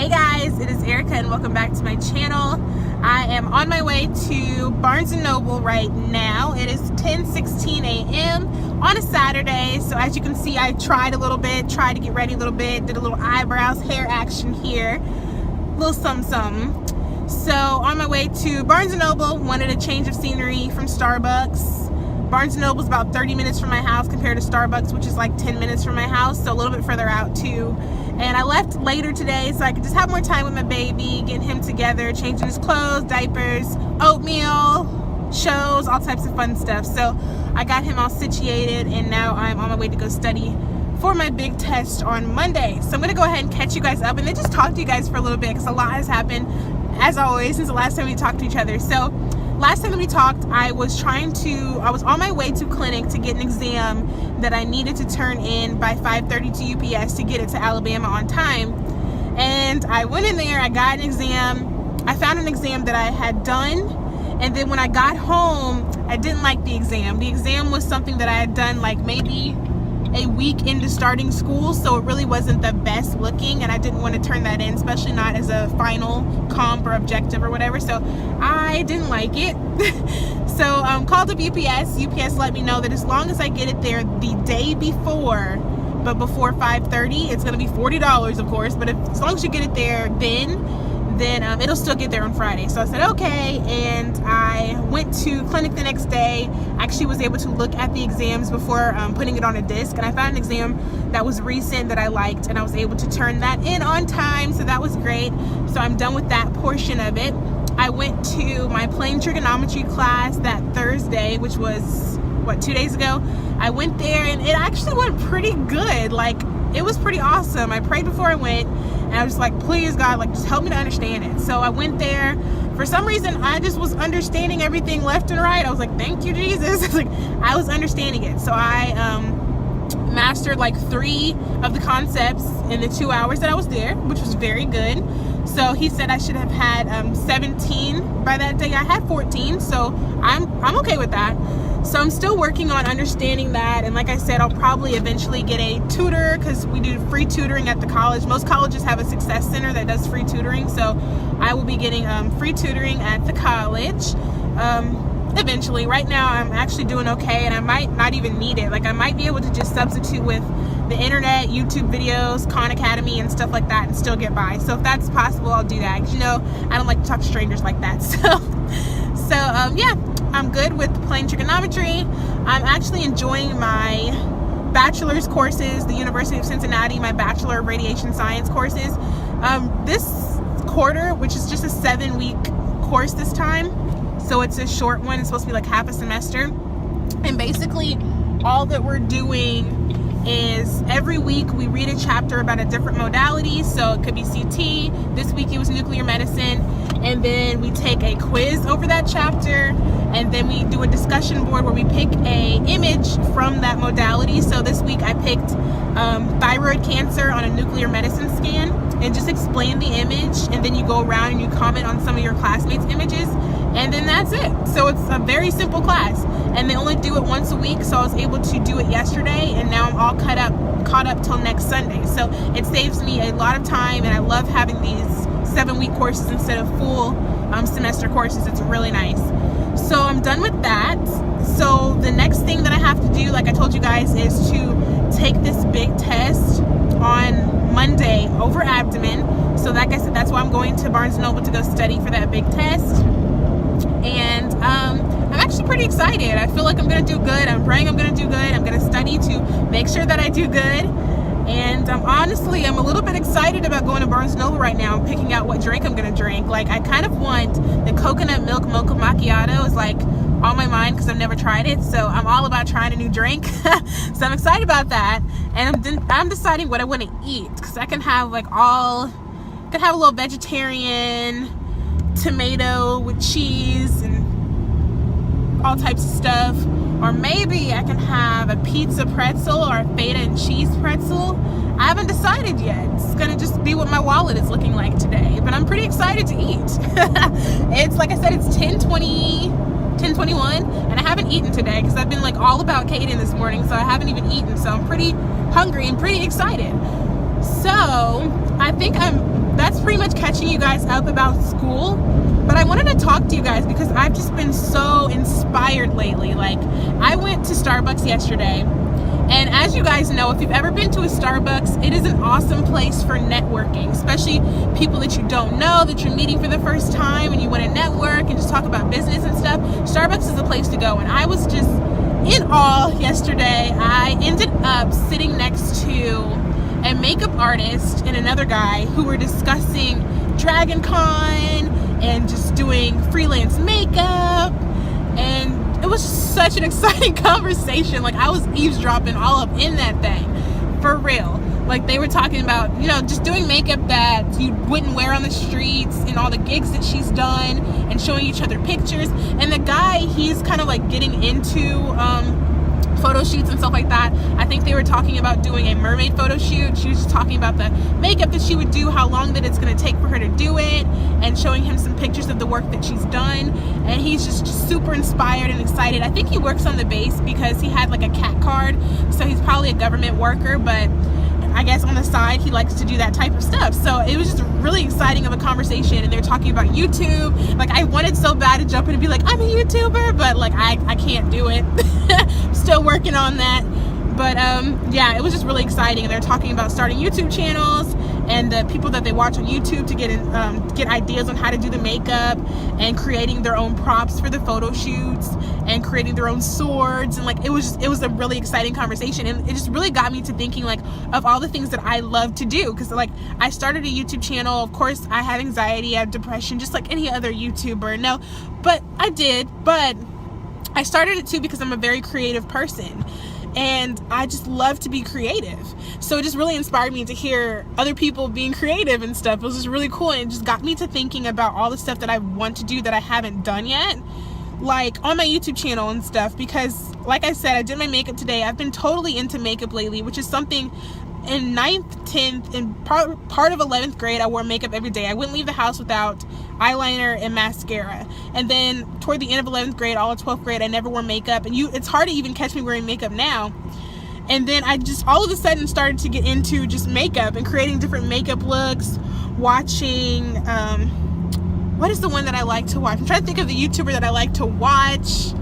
Hey guys, it is Erica and welcome back to my channel. I am on my way to Barnes & Noble right now. It is 10:16 a.m. on a Saturday. So as you can see, I tried to get ready a little bit, did a little eyebrows, hair action here, little something. So on my way to Barnes & Noble, wanted a change of scenery from Starbucks. Barnes & Noble is about 30 minutes from my house compared to Starbucks, which is like 10 minutes from my house, so a little bit further out too. And I left later today so I could just have more time with my baby, getting him together, changing his clothes, diapers, oatmeal, shows, all types of fun stuff. So I got him all situated and now I'm on my way to go study for my big test on Monday. So I'm gonna go ahead and catch you guys up and then just talk to you guys for a little bit because a lot has happened, as always, since the last time we talked to each other. So last time that we talked, I was on my way to clinic to get an exam that I needed to turn in by 5:30 to UPS to get it to Alabama on time. And I went in there, I got an exam, I found an exam that I had done, and then when I got home, I didn't like the exam. The exam was something that I had done like maybe a week into starting school, so it really wasn't the best looking and I didn't want to turn that in, especially not as a final comp or objective or whatever, so I didn't like it. So called up UPS. UPS let me know that as long as I get it there the day before, but before 5:30, it's going to be $40 of course, but as long as you get it there then it'll still get there on Friday. So I said okay, and I went to clinic the next day. I actually was able to look at the exams before putting it on a disc, and I found an exam that was recent that I liked, and I was able to turn that in on time, so that was great. So I'm done with that portion of it. I went to my plane trigonometry class that Thursday, which was, what, 2 days ago? I went there and it actually went pretty good. Like, it was pretty awesome. I prayed before I went and I was like, please God, like, just help me to understand it. So I went there. For some reason, I just was understanding everything left and right. I was like, thank you, Jesus. Like, I was understanding it. So I mastered like 3 of the concepts in the 2 hours that I was there, which was very good. So he said I should have had 17 by that day. I had 14, so I'm okay with that. So I'm still working on understanding that, and like I said, I'll probably eventually get a tutor because we do free tutoring at the college. Most colleges have a success center that does free tutoring, so I will be getting free tutoring at the college eventually. Right now I'm actually doing okay, and I might not even need it. Like, I might be able to just substitute with the internet, YouTube videos, Khan Academy and stuff like that and still get by. So if that's possible, I'll do that, because you know I don't like to talk to strangers like that. So yeah, I'm good with plane trigonometry. I'm actually enjoying my bachelor's courses, the University of Cincinnati, my Bachelor of Radiation Science courses. This quarter, which is just a 7-week course this time, so it's a short one. It's supposed to be like half a semester. And basically all that we're doing is every week we read a chapter about a different modality. So it could be CT. This week it was nuclear medicine. And then we take a quiz over that chapter. And then we do a discussion board where we pick a image from that modality. So this week I picked thyroid cancer on a nuclear medicine scan, and just explain the image, and then you go around and you comment on some of your classmates' images, and then that's it. So it's a very simple class, and they only do it once a week, so I was able to do it yesterday, and now I'm all caught up till next Sunday. So it saves me a lot of time, and I love having these 7-week courses instead of full semester courses. It's really nice. So I'm done with that. So the next thing that I have to do, like I told you guys, is to take this big test on Monday over abdomen. So like I said, that's why I'm going to Barnes & Noble to go study for that big test. And I'm actually pretty excited. I feel like I'm going to do good. I'm praying I'm going to do good. I'm going to study to make sure that I do good. And honestly, I'm a little bit excited about going to Barnes & Noble right now and picking out what drink I'm going to drink. Like, I kind of want the coconut milk mocha macchiato is like on my mind because I've never tried it. So I'm all about trying a new drink. So I'm excited about that. And I'm deciding what I want to eat, because I can have like a little vegetarian tomato with cheese and all types of stuff. Or maybe I can have a pizza pretzel or a feta and cheese pretzel. I haven't decided yet. It's gonna just be what my wallet is looking like today. But I'm pretty excited to eat. It's like I said, it's 10:21, and I haven't eaten today because I've been like all about Kaden this morning, so I haven't even eaten. So I'm pretty hungry and pretty excited. So I think that's pretty much catching you guys up about school. But I wanted to talk to you guys because I've just been so inspired lately. Like, I went to Starbucks yesterday, and as you guys know, if you've ever been to a Starbucks, it is an awesome place for networking, especially people that you don't know, that you're meeting for the first time, and you want to network and just talk about business and stuff. Starbucks is a place to go, and I was just in awe yesterday. I ended up sitting next to a makeup artist and another guy who were discussing Dragon Con and just doing freelance makeup, and it was just such an exciting conversation. Like, I was eavesdropping all up in that thing, for real. Like, they were talking about, you know, just doing makeup that you wouldn't wear on the streets and all the gigs that she's done, and showing each other pictures. And the guy, he's kind of like getting into photo shoots and stuff like that. I think they were talking about doing a mermaid photo shoot. She was just talking about the makeup that she would do, how long that it's going to take for her to do it, and showing him some pictures of the work that she's done. And he's just super inspired and excited. I think he works on the base because he had like a CAT card, so he's probably a government worker, but I guess on the side he likes to do that type of stuff. So it was just really exciting of a conversation, and they're talking about YouTube. Like, I wanted so bad to jump in and be like, I'm a YouTuber, but like I can't do it. Still working on that. But yeah, it was just really exciting. And they're talking about starting YouTube channels and the people that they watch on YouTube to get ideas on how to do the makeup, and creating their own props for the photo shoots, and creating their own swords. And like, it was a really exciting conversation, and it just really got me to thinking like of all the things that I love to do. Because like, I started a YouTube channel. Of course, I have anxiety, I have depression, just like any other YouTuber. No, but I did. But I started it too because I'm a very creative person, and I just love to be creative. So it just really inspired me to hear other people being creative and stuff. It was just really cool, and it just got me to thinking about all the stuff that I want to do that I haven't done yet, like on my YouTube channel and stuff. Because like I said, I did my makeup today. I've been totally into makeup lately, which is something in 9th, 10th, and part of 11th grade, I wore makeup every day. I wouldn't leave the house without eyeliner and mascara. And then toward the end of 11th grade, all of 12th grade, I never wore makeup. And it's hard to even catch me wearing makeup now. And then I just all of a sudden started to get into just makeup and creating different makeup looks, watching, what is the one that I like to watch? I'm trying to think of the YouTuber that I like to watch.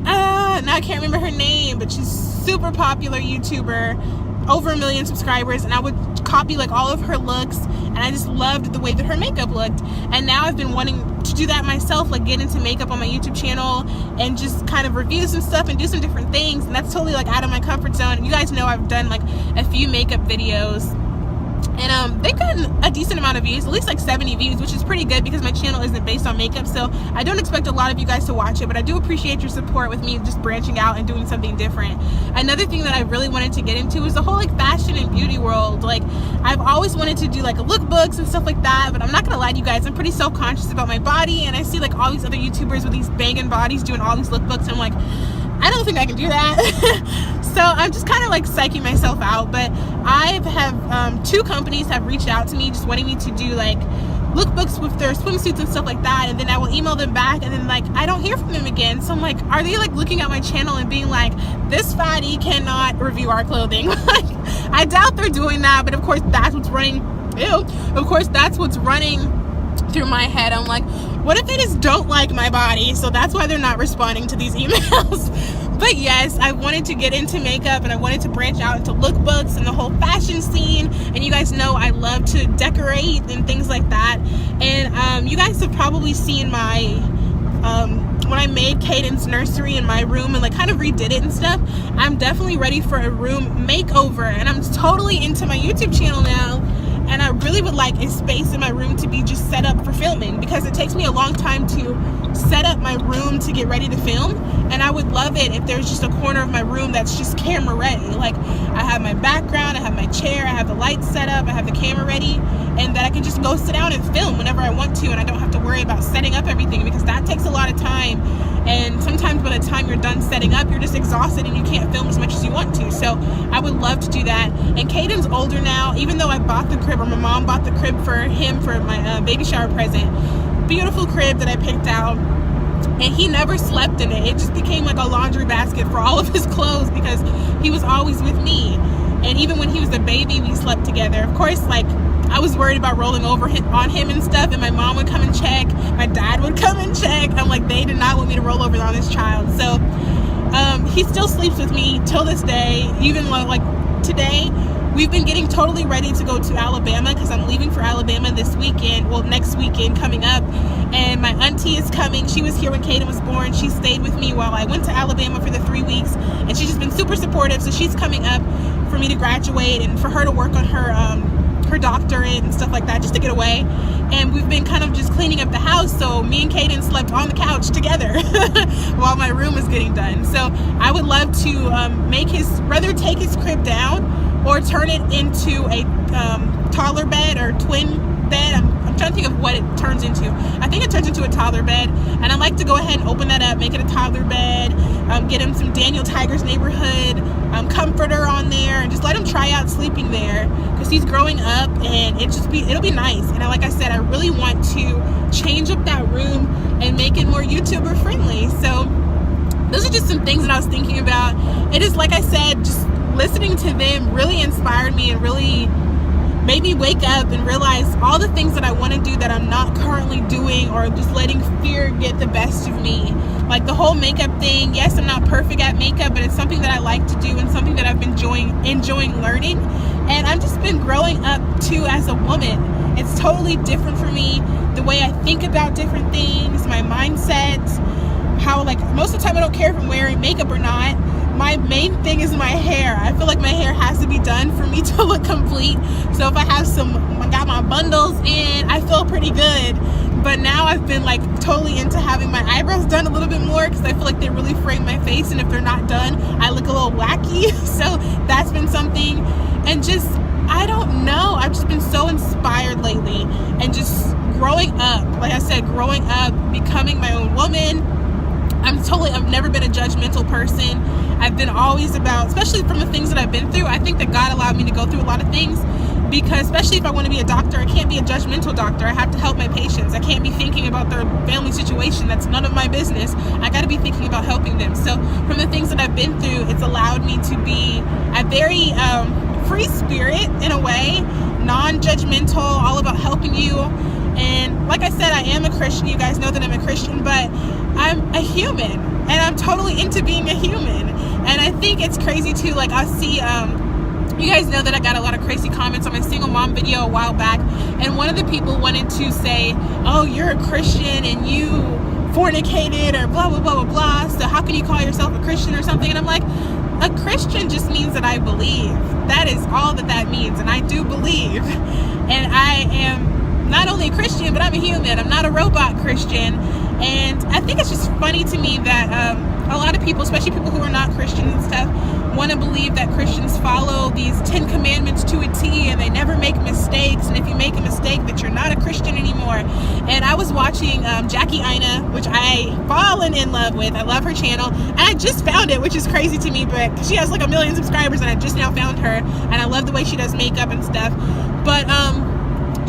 Now I can't remember her name, but she's super popular YouTuber, over 1 million subscribers, and I would copy like all of her looks, and I just loved the way that her makeup looked. And now I've been wanting to do that myself, like get into makeup on my YouTube channel and just kind of review some stuff and do some different things. And that's totally like out of my comfort zone. You guys know I've done like a few makeup videos, and they've gotten a decent amount of views, at least like 70 views, which is pretty good because my channel isn't based on makeup, so I don't expect a lot of you guys to watch it, but I do appreciate your support with me just branching out and doing something different. Another thing that I really wanted to get into is the whole like fashion and beauty world. Like, I've always wanted to do like lookbooks and stuff like that, but I'm not gonna lie to you guys, I'm pretty self-conscious about my body, and I see like all these other YouTubers with these banging bodies doing all these lookbooks, and I'm like, I don't think I can do that. So I'm just kind of like psyching myself out. But I have 2 companies have reached out to me just wanting me to do like lookbooks with their swimsuits and stuff like that, and then I will email them back, and then like I don't hear from them again. So I'm like, are they like looking at my channel and being like, this fatty cannot review our clothing? Like, I doubt they're doing that, but of course that's what's running through my head. I'm like, what if they just don't like my body? So that's why they're not responding to these emails. But yes, I wanted to get into makeup, and I wanted to branch out into lookbooks and the whole fashion scene. And you guys know I love to decorate and things like that. And you guys have probably seen my when I made Caden's nursery in my room and like kind of redid it and stuff. I'm definitely ready for a room makeover, and I'm totally into my YouTube channel now. And I really would like a space in my room to be just set up for filming, because it takes me a long time to set up my room to get ready to film. And I would love it if there's just a corner of my room that's just camera ready. Like, I have my background, I have my chair, I have the lights set up, I have the camera ready, and that I can just go sit down and film whenever I want to, and I don't have to worry about setting up everything, because that takes a lot of time. And sometimes by the time you're done setting up, you're just exhausted and you can't film as much as you want to. So I would love to do that. And Caden's older now, even though I bought the crib, or my mom bought the crib for him for my baby shower present. Beautiful crib that I picked out. And he never slept in it. It just became like a laundry basket for all of his clothes, because he was always with me. And even when he was a baby, we slept together. Of course, like, I was worried about rolling over on him and stuff, and my mom would come and check, my dad would come and check. I'm like, they did not want me to roll over on this child. So he still sleeps with me till this day. Even like today, we've been getting totally ready to go to Alabama because I'm leaving for Alabama this weekend, well, next weekend coming up, and my auntie is coming. She was here when Kaden was born. She stayed with me while I went to Alabama for the 3 weeks, and she's just been super supportive. So she's coming up for me to graduate and for her to work on her doctorate and stuff like that, just to get away. And we've been kind of just cleaning up the house, so me and Kaden slept on the couch together while my room was getting done. So I would love to rather take his crib down or turn it into a toddler bed or twin bed. I'm trying to think of what it turns into. I think it turns into a toddler bed, and I'd like to go ahead and open that up, make it a toddler bed, get him some Daniel Tiger's Neighborhood comforter on there, and just let him try out sleeping there because he's growing up, and it'll be nice. And like I said, I really want to change up that room and make it more YouTuber friendly. So those are just some things that I was thinking about. It is, like I said, just listening to them really inspired me and really made me wake up and realize all the things that I want to do that I'm not currently doing, or just letting fear get the best of me. Like the whole makeup thing, yes, I'm not perfect at makeup, but it's something that I like to do and something that I've been enjoying learning. And I've just been growing up too as a woman. It's totally different for me, the way I think about different things, my mindset, how like most of the time I don't care if I'm wearing makeup or not. My main thing is my hair. I feel like my hair has to be done for me to look complete. So if I got my bundles in, I feel pretty good. But now I've been like totally into having my eyebrows done a little bit more because I feel like they really frame my face, and if they're not done, I look a little wacky. So that's been something. And just, I don't know, I've just been so inspired lately, and just growing up, like I said, growing up, becoming my own woman. I've never been a judgmental person. I've been always about, especially from the things that I've been through, I think that God allowed me to go through a lot of things, because especially if I want to be a doctor, I can't be a judgmental doctor. I have to help my patients. I can't be thinking about their family situation. That's none of my business. I got to be thinking about helping them. So from the things that I've been through, it's allowed me to be a very free spirit in a way, non-judgmental, all about helping you. And like I said, I am a Christian. You guys know that I'm a Christian, but I'm a human, and I'm totally into being a human. And I think it's crazy too, like I see, you guys know that I got a lot of crazy comments on my single mom video a while back, and one of the people wanted to say, oh, you're a Christian and you fornicated or blah, blah, blah, blah, blah, so how can you call yourself a Christian or something? And I'm like, a Christian just means that I believe. That is all that means, and I do believe. And I am not only a Christian, but I'm a human. I'm not a robot Christian. And I think it's just funny to me that a lot of people, especially people who are not Christians and stuff, want to believe that Christians follow these 10 commandments to a T and they never make mistakes, and if you make a mistake that you're not a Christian anymore. And I was watching Jackie Ina, which I've fallen in love with. I love her channel, and I just found it, which is crazy to me, but she has like 1 million subscribers, and I just now found her, and I love the way she does makeup and stuff. But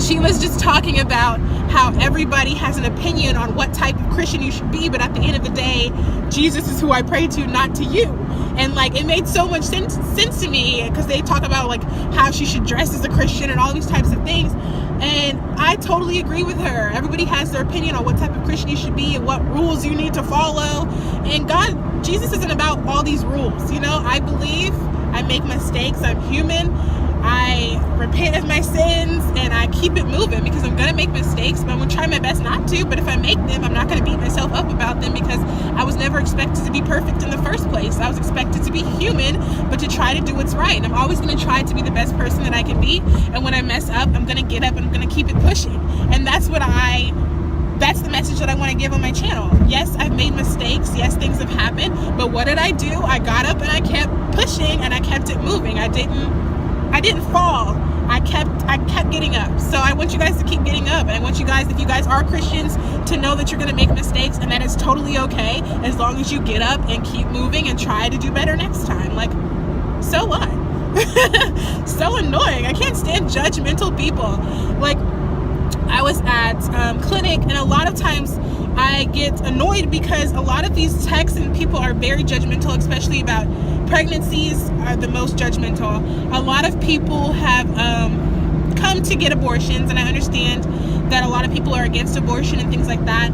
she was just talking about how everybody has an opinion on what type of Christian you should be, but at the end of the day, Jesus is who I pray to, not to you. And like, it made so much sense to me, because they talk about like how she should dress as a Christian and all these types of things, and I totally agree with her. Everybody has their opinion on what type of Christian you should be and what rules you need to follow, and Jesus isn't about all these rules. You know, I believe, I make mistakes, I'm human, I repent of my sins, and I keep it moving, because I'm gonna make mistakes, but I'm gonna try my best not to. But if I make them, I'm not gonna beat myself up about them, because I was never expected to be perfect in the first place. I was expected to be human, but to try to do what's right. And I'm always gonna try to be the best person that I can be, and when I mess up, I'm gonna get up and I'm gonna keep it pushing. And that's the message that I want to give on my channel. Yes, I've made mistakes. Yes, things have happened, but what did I do? I got up and I kept pushing, and I kept it moving. I didn't fall. I kept getting up. So I want you guys to keep getting up, and I want you guys, if you guys are Christians, to know that you're going to make mistakes, and that is totally okay, as long as you get up and keep moving and try to do better next time. Like, so what? So annoying. I can't stand judgmental people. Like, I was at clinic, and a lot of times I get annoyed because a lot of these texts and people are very judgmental, especially about pregnancies are the most judgmental. A lot of people have come to get abortions, and I understand that a lot of people are against abortion and things like that,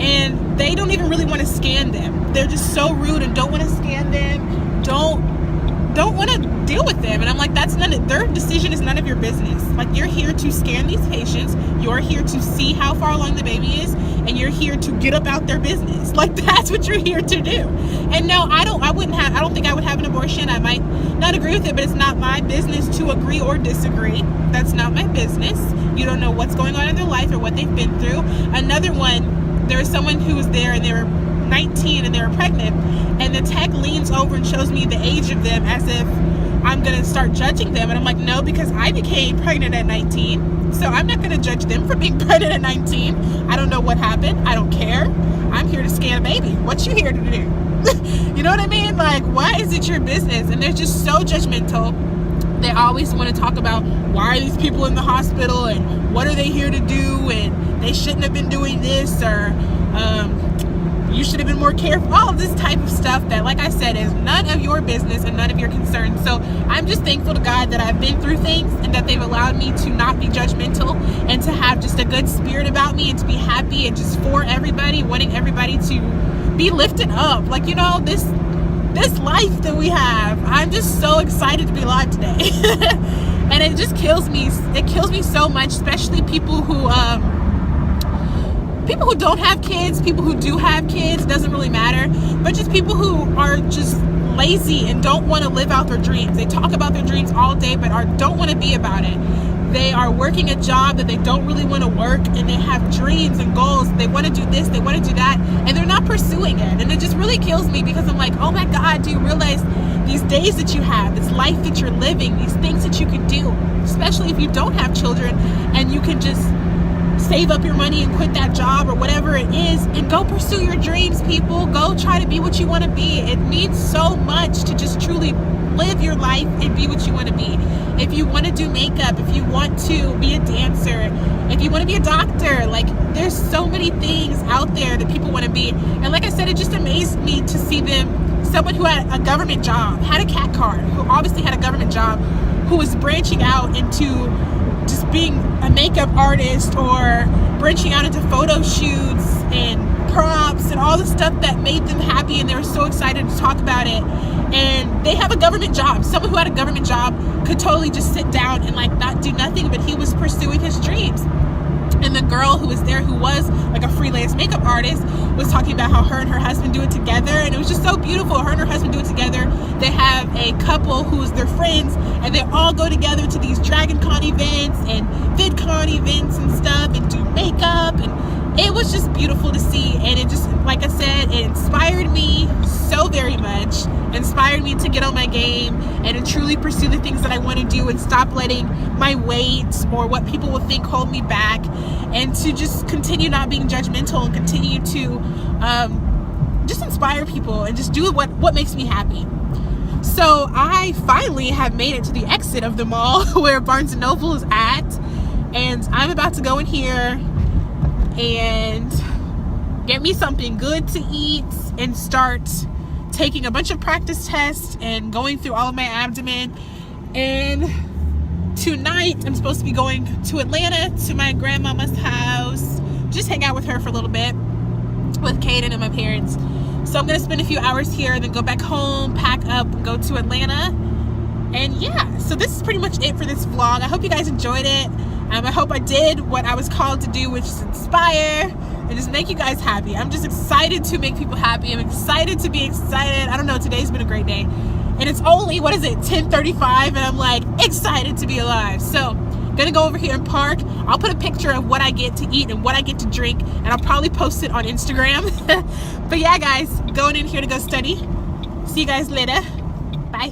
and they don't even really want to scan them. They're just so rude and don't want to scan them, don't want to deal with them. And I'm like, that's their decision is none of your business. Like, you're here to scan these patients, you're here to see how far along the baby is, and you're here to get about their business. Like, that's what you're here to do. And no, I don't think I would have an abortion. I might not agree with it, but it's not my business to agree or disagree. That's not my business. You don't know what's going on in their life or what they've been through. Another one, there was someone who was there and they were 19 and they were pregnant, and the tech leans over and shows me the age of them as if I'm gonna start judging them. And I'm like, no, because I became pregnant at 19, so I'm not gonna judge them for being pregnant at 19. I don't know what happened. I don't care. I'm here to scan a baby. What you here to do? You know what I mean? Like, why is it your business? And they're just so judgmental. They always want to talk about, why are these people in the hospital and what are they here to do, and they shouldn't have been doing this, or you should have been more careful. All of this type of stuff that, like I said, is none of your business and none of your concern. So I'm just thankful to God that I've been through things and that they've allowed me to not be judgmental and to have just a good spirit about me and to be happy and just for everybody, wanting everybody to be lifted up. Like, you know, this life that we have, I'm just so excited to be alive today. And it just kills me. It kills me so much, especially people who don't have kids, people who do have kids, doesn't really matter, but just people who are just lazy and don't want to live out their dreams. They talk about their dreams all day, but don't want to be about it. They are working a job that they don't really want to work, and they have dreams and goals. They want to do this, they want to do that, and they're not pursuing it. And it just really kills me, because I'm like, oh my God, do you realize these days that you have, this life that you're living, these things that you can do, especially if you don't have children, and you can just save up your money and quit that job or whatever it is and go pursue your dreams, people. Go try to be what you want to be. It means so much to just truly live your life and be what you want to be. If you want to do makeup, if you want to be a dancer, if you want to be a doctor, like, there's so many things out there that people want to be. And like I said, it just amazed me to see them, someone who had a government job, had a CAT card, who obviously had a government job, who was branching out into just being a makeup artist or branching out into photo shoots and props and all the stuff that made them happy, and they were so excited to talk about it. And they have a government job. Someone who had a government job could totally just sit down and like not do nothing, but he was pursuing his dreams. And the girl who was there, who was like a freelance makeup artist, was talking about how her and her husband do it together, and it was just so beautiful. Her and her husband do it together. They have a couple who's their friends, and they all go together to these Dragon Con events and VidCon events and stuff, and do makeup, and it was just beautiful to see. And it just, like I said, it inspired me so very much. Inspired me to get on my game and to truly pursue the things that I want to do, and stop letting my weight or what people will think hold me back, and to just continue not being judgmental and continue to just inspire people and just do what makes me happy. So I finally have made it to the exit of the mall where Barnes & Noble is at, and I'm about to go in here and get me something good to eat and start taking a bunch of practice tests and going through all of my abdomen. And tonight I'm supposed to be going to Atlanta to my grandmama's house, just hang out with her for a little bit with Kaden and my parents. So I'm gonna spend a few hours here and then go back home, pack up, and go to Atlanta. And yeah, so this is pretty much it for this vlog. I hope you guys enjoyed it. I hope I did what I was called to do, which is inspire and just make you guys happy. I'm just excited to make people happy. I'm excited to be excited. I don't know, today's been a great day. And it's only, 10:35, and I'm like excited to be alive. So gonna go over here and park. I'll put a picture of what I get to eat and what I get to drink, and I'll probably post it on Instagram. But yeah, guys, going in here to go study. See you guys later.